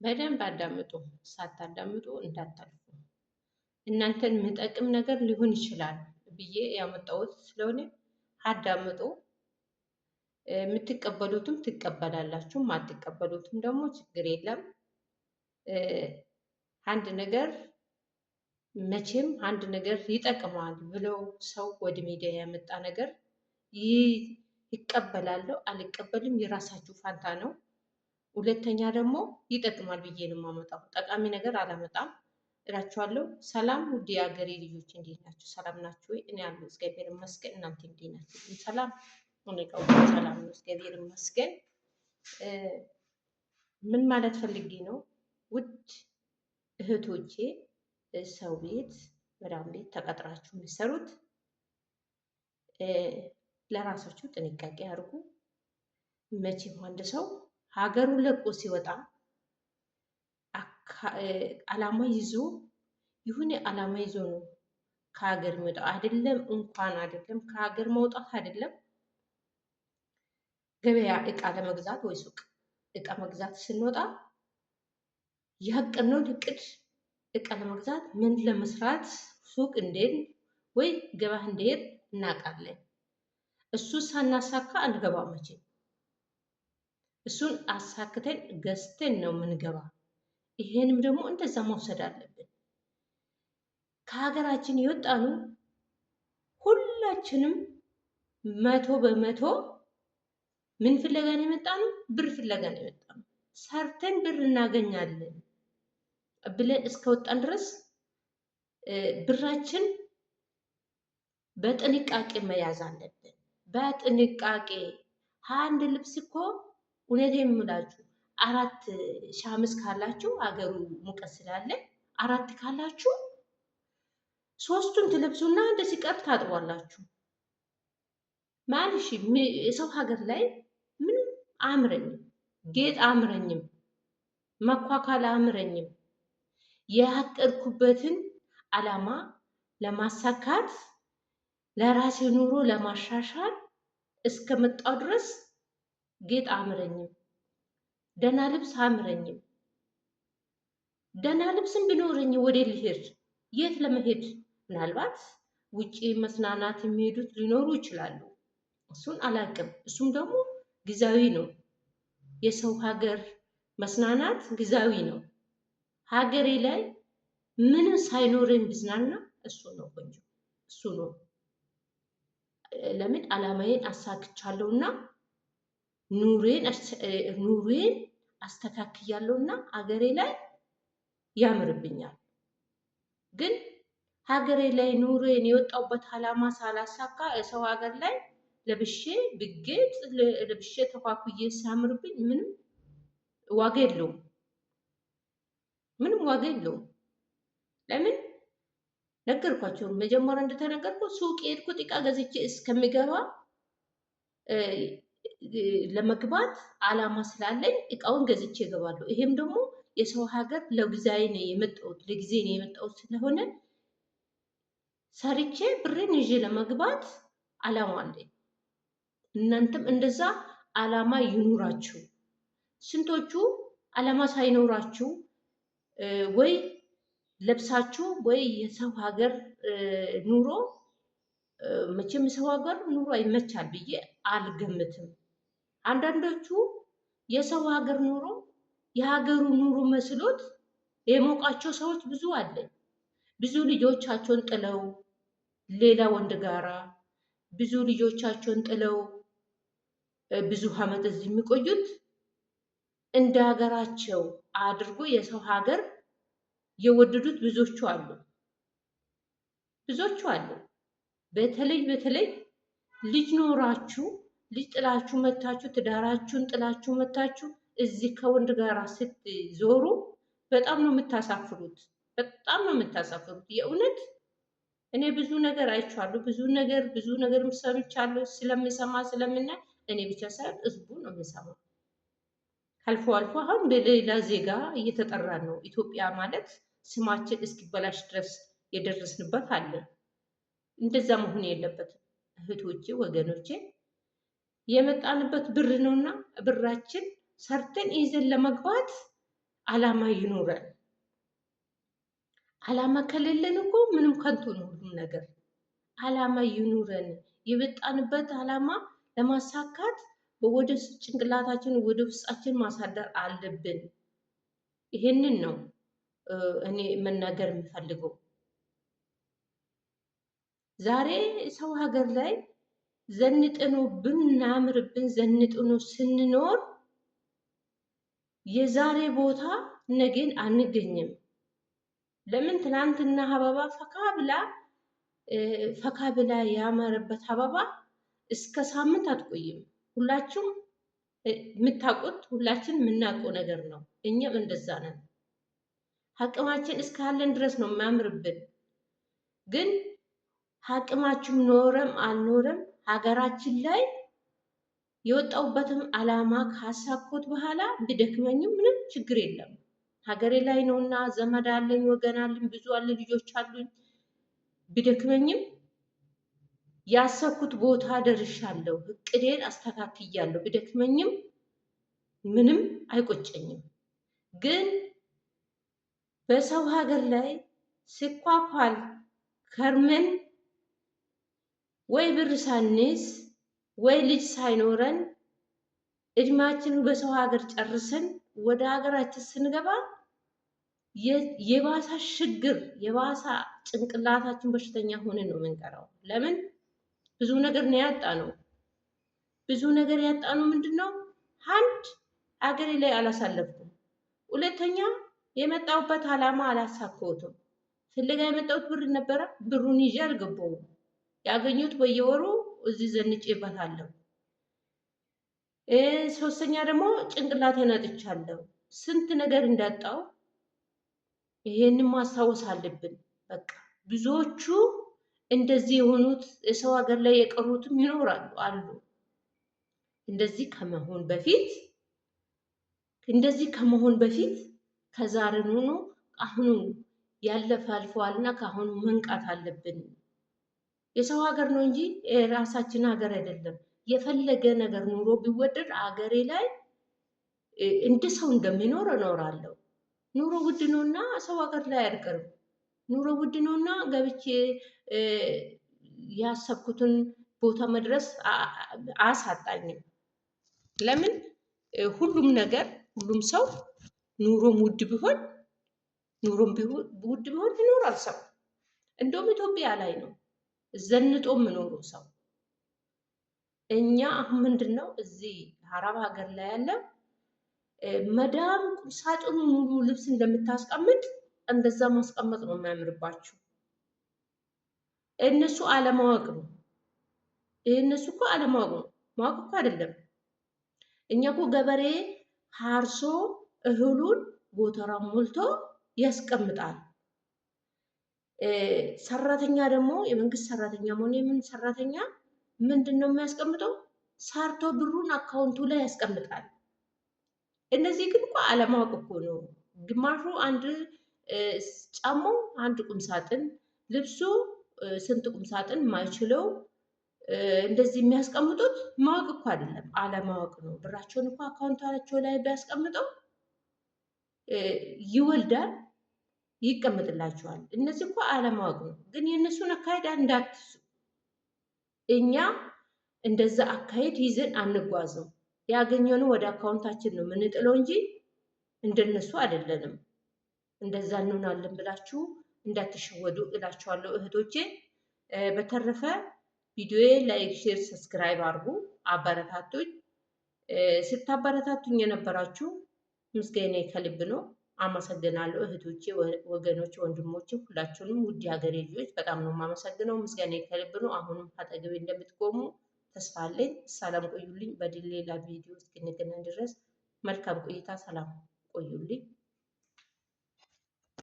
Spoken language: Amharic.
በደንብ አዳምጡ። ሳታዳምጡ እንዳታልፉ። እናንተን የሚጠቅም ነገር ሊሆን ይችላል ብዬ ያመጣሁት ስለሆነ አዳምጡ። የምትቀበሉትም ትቀበላላችሁ፣ ማትቀበሉትም ደግሞ ችግር የለም። አንድ ነገር መቼም አንድ ነገር ይጠቅማል ብለው ሰው ወደ ሚዲያ ያመጣ ነገር ይቀበላለሁ አልቀበልም የራሳችሁ ፋንታ ነው። ሁለተኛ ደግሞ ይጠቅማል ብዬ ነው የማመጣው። ጠቃሚ ነገር አላመጣም እላችኋለሁ። ሰላም ውድ የሀገሬ ልጆች እንዴት ናችሁ? ሰላም ናችሁ ወይ? እኔ ያለው እግዚአብሔር ይመስገን። እናንተ እንዴት ናችሁ? ሰላም እኔ ጋር ሰላም ነው፣ እግዚአብሔር ይመስገን። ምን ማለት ፈልጌ ነው ውድ እህቶቼ፣ ሰው ቤት መዳም ቤት ተቀጥራችሁ የሚሰሩት ለራሳችሁ ጥንቃቄ አድርጉ። መቼም አንድ ሰው ሀገሩን ለቆ ሲወጣ አላማ ይዞ ይሁን አላማ ይዞ ነው ከሀገር የሚወጣው። አይደለም እንኳን አይደለም ከሀገር መውጣት አይደለም ገበያ እቃ ለመግዛት ወይ ሱቅ እቃ መግዛት ስንወጣ ያቀድነውን እቅድ እቃ ለመግዛት ምን ለመስራት ሱቅ እንዴት ወይ ገበያ እንዴት እናውቃለን። እሱ ሳናሳካ አንገባም መቼም። እሱን አሳክተን ገዝተን ነው የምንገባ። ይሄንም ደግሞ እንደዛ መውሰድ አለብን። ከሀገራችን የወጣኑ ሁላችንም 100% ምን ፍለጋ ነው የመጣነው? ብር ፍለጋ ነው የመጣነው። ሰርተን ብር እናገኛለን ብለን እስከወጣን ድረስ ብራችን በጥንቃቄ መያዝ አለብን። በጥንቃቄ አንድ ልብስ እኮ እውነቴን የምላችሁ 4 ሺህ ካላችሁ ሀገሩ ሙቀት ስላለ 4 ካላችሁ 3ቱን ትለብሱና አንድ ሲቀር ታጥቧላችሁ። ማለሽ የሰው ሀገር ላይ ምንም አያምረኝም፣ ጌጥ አያምረኝም፣ መኳኳል አያምረኝም። ያቀድኩበትን አላማ ለማሳካት ለራሴ ኑሮ ለማሻሻል እስከመጣው ድረስ ጌጥ አያምረኝም፣ ደህና ልብስ አያምረኝም። ደህና ልብስም ቢኖረኝ ወዴት ልሄድ? የት ለመሄድ? ምናልባት ውጪ መስናናት የሚሄዱት ሊኖሩ ይችላሉ። እሱን አላቅም። እሱም ደግሞ ጊዜያዊ ነው። የሰው ሀገር መስናናት ጊዜያዊ ነው። ሀገሬ ላይ ምንም ሳይኖረኝ ብዝናና እሱ ነው ቆንጆ፣ እሱ ነው። ለምን አላማዬን አሳክቻለሁና ኑሬን አስተካክያለሁና ሀገሬ ላይ ያምርብኛል። ግን ሀገሬ ላይ ኑሬን የወጣሁበት አላማ ሳላሳካ ሰው ሀገር ላይ ለብሼ ብጌጥ ለብሼ ተኳኩዬ ሲያምርብኝ ምንም ዋጋ የለውም፣ ምንም ዋጋ የለውም። ለምን ነገርኳቸው። መጀመሪያ እንደተነገርኩ ሱቅ የሄድኩት እቃ ገዝቼ እስከሚገባ ለመግባት አላማ ስላለኝ እቃውን ገዝቼ እገባለሁ። ይሄም ደግሞ የሰው ሀገር ለጊዜያዊ ነው የመጣሁት፣ ለጊዜ ነው የመጣሁት ስለሆነ ሰርቼ ብሬን ይዤ ለመግባት አላማ አለኝ። እናንተም እንደዛ አላማ ይኑራችሁ። ስንቶቹ አላማ ሳይኖራችሁ ወይ ለብሳችሁ ወይ የሰው ሀገር ኑሮ መቼም የሰው ሀገር ኑሮ ይመቻል ብዬ አልገምትም። አንዳንዶቹ የሰው ሀገር ኑሮ የሀገሩ ኑሮ መስሎት የሞቃቸው ሰዎች ብዙ አለ። ብዙ ልጆቻቸውን ጥለው ሌላ ወንድ ጋራ ብዙ ልጆቻቸውን ጥለው ብዙ ዓመት እዚህ የሚቆዩት እንደ ሀገራቸው አድርጎ የሰው ሀገር የወደዱት ብዙዎቹ አሉ፣ ብዙዎቹ አሉ። በተለይ ልጅ ኖራችሁ ልጅ ጥላችሁ መታችሁ ትዳራችሁን ጥላችሁ መታችሁ እዚህ ከወንድ ጋር ስትዞሩ በጣም ነው የምታሳፍሩት፣ በጣም ነው የምታሳፍሩት። የእውነት እኔ ብዙ ነገር አይቻለሁ፣ ብዙ ነገር ሰምቻለሁ። ስለምሰማ ስለምናይ እኔ ብቻ ሳይሆን ህዝቡ ነው የምሰማው። አልፎ አልፎ አሁን በሌላ ዜጋ እየተጠራን ነው። ኢትዮጵያ ማለት ስማችን እስኪበላሽ ድረስ የደረስንበት አለ። እንደዛ መሆን የለበትም እህቶቼ፣ ወገኖቼ። የመጣንበት ብር ነውና ብራችን ሰርተን ይዘን ለመግባት አላማ ይኑረን። አላማ ከሌለን እኮ ምንም ከንቱ ነው ሁሉም ነገር። አላማ ይኑረን። የመጣንበት አላማ ለማሳካት ወደ ጭንቅላታችን ወደ ውስጣችን ማሳደር አለብን። ይሄንን ነው እኔ መናገር የምፈልገው። ዛሬ ሰው ሀገር ላይ ዘንጥኖ ብናምርብን ዘንጥኖ ስንኖር የዛሬ ቦታ ነገን አንገኝም። ለምን? ትናንትና አበባ ፈካ ብላ ያማረበት አበባ እስከ ሳምንት አትቆይም። ሁላችሁም የምታውቁት ሁላችን የምናውቀው ነገር ነው። እኛም እንደዛ ነን። አቅማችን እስካለን ድረስ ነው የሚያምርብን። ግን አቅማችን ኖረም አልኖረም ሀገራችን ላይ የወጣሁበትም አላማ ካሳኮት በኋላ ቢደክመኝም ምንም ችግር የለም። ሀገሬ ላይ ነውና ዘመድ አለኝ፣ ወገን አለኝ፣ ብዙ አለ፣ ልጆች አሉኝ። ቢደክመኝም ያሰብኩት ቦታ ደርሻለሁ። እቅዴን አስተካክያለሁ። ቢደክመኝም ምንም አይቆጨኝም። ግን በሰው ሀገር ላይ ሲኳኳል ከርመን ወይ ብር ሳንይዝ ወይ ልጅ ሳይኖረን እድሜያችንን በሰው ሀገር ጨርሰን ወደ ሀገራችን ስንገባ የባሰ ችግር የባሰ ጭንቅላታችን በሽተኛ ሆነን ነው የምንቀረው። ለምን? ብዙ ነገር ነው ያጣነው። ብዙ ነገር ያጣነው ምንድን ነው? አንድ ሀገሬ ላይ አላሳለፍኩም። ሁለተኛ የመጣሁበት አላማ አላሳካሁትም። ፍለጋ የመጣሁት ብር ነበረ። ብሩን ይዤ አልገባሁም። ያገኙት በየወሩ እዚህ ዘንጬበታለሁ። ሶስተኛ ደግሞ ጭንቅላቴን አጥቻለሁ። ስንት ነገር እንዳጣው ይሄንን ማስታወስ አለብን። በቃ ብዙዎቹ እንደዚህ የሆኑት የሰው ሀገር ላይ የቀሩትም ይኖራሉ አሉ። እንደዚህ ከመሆን በፊት ከዛሬ ሆኖ አሁኑ ያለፈ አልፈዋልና ከአሁኑ መንቃት አለብን። የሰው ሀገር ነው እንጂ የራሳችን ሀገር አይደለም። የፈለገ ነገር ኑሮ ቢወደድ ሀገሬ ላይ እንደ ሰው እንደሚኖር እኖራለሁ። ኑሮ ውድ ነውና ሰው ሀገር ላይ አያርቅም። ኑሮ ውድ ነውና ገብቼ ያሰብኩትን ቦታ መድረስ አያሳጣኝም። ለምን? ሁሉም ነገር ሁሉም ሰው ኑሮም ውድ ቢሆን ይኖራል ሰው። እንደውም ኢትዮጵያ ላይ ነው ዘንጦ የምኖረው ሰው። እኛ አሁን ምንድን ነው እዚህ አረብ ሀገር ላይ ያለው መዳም ሳጥኑ ሙሉ ልብስ እንደምታስቀምጥ እንደዛ ማስቀመጥ ነው የሚያምርባችሁ። እነሱ አለማወቅ ነው። እነሱ እኮ አለማወቅ ነው፣ ማወቅ እኮ አይደለም። እኛ እኮ ገበሬ ሀርሶ እህሉን ጎተራ ሞልቶ ያስቀምጣል። ሰራተኛ ደግሞ የመንግስት ሰራተኛ ሆነ የምን ሰራተኛ ምንድን ነው የሚያስቀምጠው? ሰርቶ ብሩን አካውንቱ ላይ ያስቀምጣል። እነዚህ ግን እኮ አለማወቅ እኮ ነው። ግማሹ አንድ ጫማው አንድ ቁም ሳጥን፣ ልብሱ ስንት ቁም ሳጥን ማይችለው እንደዚህ የሚያስቀምጡት ማወቅ እኮ አይደለም፣ አለማወቅ ነው። ብራቸውን እኮ አካውንታቸው ላይ ቢያስቀምጠው ይወልዳል፣ ይቀመጥላቸዋል። እነዚህ እኮ አለማወቅ ነው። ግን የእነሱን አካሄድ እንዳትሱ። እኛ እንደዛ አካሄድ ይዘን አንጓዝም። ያገኘነው ወደ አካውንታችን ነው የምንጥለው እንጂ እንደነሱ አይደለንም። እንደዛ እንሆናለን ብላችሁ እንዳትሸወዱ እላችኋለሁ እህቶቼ። በተረፈ ቪዲዮዬ ላይክ፣ ሼር፣ ሰብስክራይብ አድርጉ፣ አበረታቱኝ። ስታበረታቱኝ የነበራችሁ ምስጋናዬ ከልብ ነው። አመሰግናለሁ እህቶቼ፣ ወገኖቼ፣ ወንድሞቼ ሁላችሁንም ውድ ሀገሬ ልጆች በጣም ነው የማመሰግነው። ምስጋናዬ ከልብ ነው። አሁንም አጠገቤ እንደምትቆሙ ተስፋ አለኝ። ሰላም ቆዩልኝ። በሌላ ቪዲዮ እስክንገናኝ ድረስ መልካም ቆይታ። ሰላም ቆዩልኝ።